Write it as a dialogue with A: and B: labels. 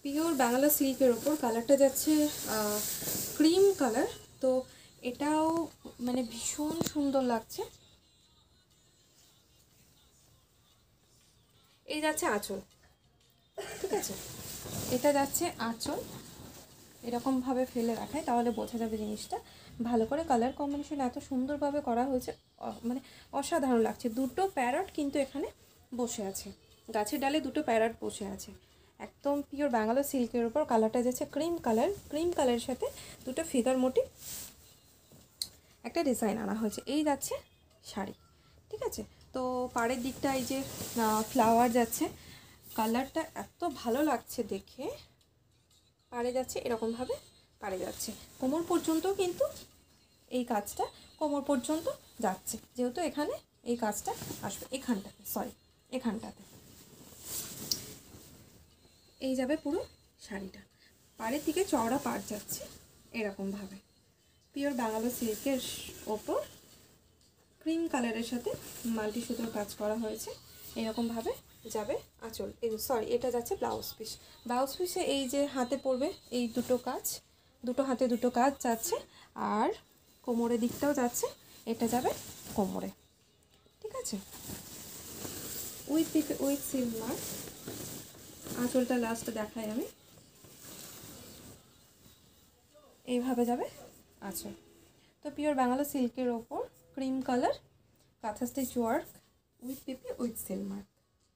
A: Pure Bangla সিল্কের ওপর কালারটা যাচ্ছে ক্রিম কালার। তো এটাও মানে ভীষণ সুন্দর লাগছে। এই যাচ্ছে আঁচল, ঠিক আছে, এটা যাচ্ছে আঁচল। এরকমভাবে ফেলে রাখায় তাহলে বোঝা যাবে জিনিসটা ভালো করে। কালার কম্বিনেশন এত সুন্দরভাবে করা হয়েছে, মানে অসাধারণ লাগছে। দুটো প্যারট কিন্তু এখানে বসে আছে, গাছের ডালে দুটো প্যারট বসে আছে। একদম পিওর বাংলা সিল্কের উপর কালারটা যাচ্ছে ক্রিম কালার। ক্রিম কালারের সাথে দুটো ফিগার মোটিভ একটা ডিজাইন আনা হয়েছে। এই যাচ্ছে শাড়ি, ঠিক আছে। তো পাড়ের দিকটা এই যে ফ্লাওয়ার যাচ্ছে, কালারটা এত ভালো লাগছে দেখে। পাড়ে যাচ্ছে এরকমভাবে, পাড়ে যাচ্ছে কোমর পর্যন্ত, কিন্তু এই কাজটা কোমর পর্যন্ত যাচ্ছে, যেহেতু এখানে এই কাজটা আসবে এখানটাতে, সরি এখানটাতে এই যাবে পুরো শাড়িটা। পাড়ের দিকে চওড়া পাড় যাচ্ছে এরকমভাবে। পিওর বাংলা সিল্কের ওপর ক্রিম কালারের সাথে মাল্টি সুতোর কাজ করা হয়েছে। এরকমভাবে যাবে আঁচল, সরি এটা যাচ্ছে ব্লাউজ পিস। ব্লাউজ পিসে এই যে হাতে পড়বে এই দুটো কাজ, দুটো হাতে দুটো কাজ যাচ্ছে। আর কোমরের দিকটাও যাচ্ছে, এটা যাবে কোমরে, ঠিক আছে। উইথ সিলভার আঁচলটা লাস্ট দেখাই আমি। এইভাবে যাবে আঁচল। তো পিওর বাংলা সিল্কের ওপর cream colour kantha stitch work with PP with silver.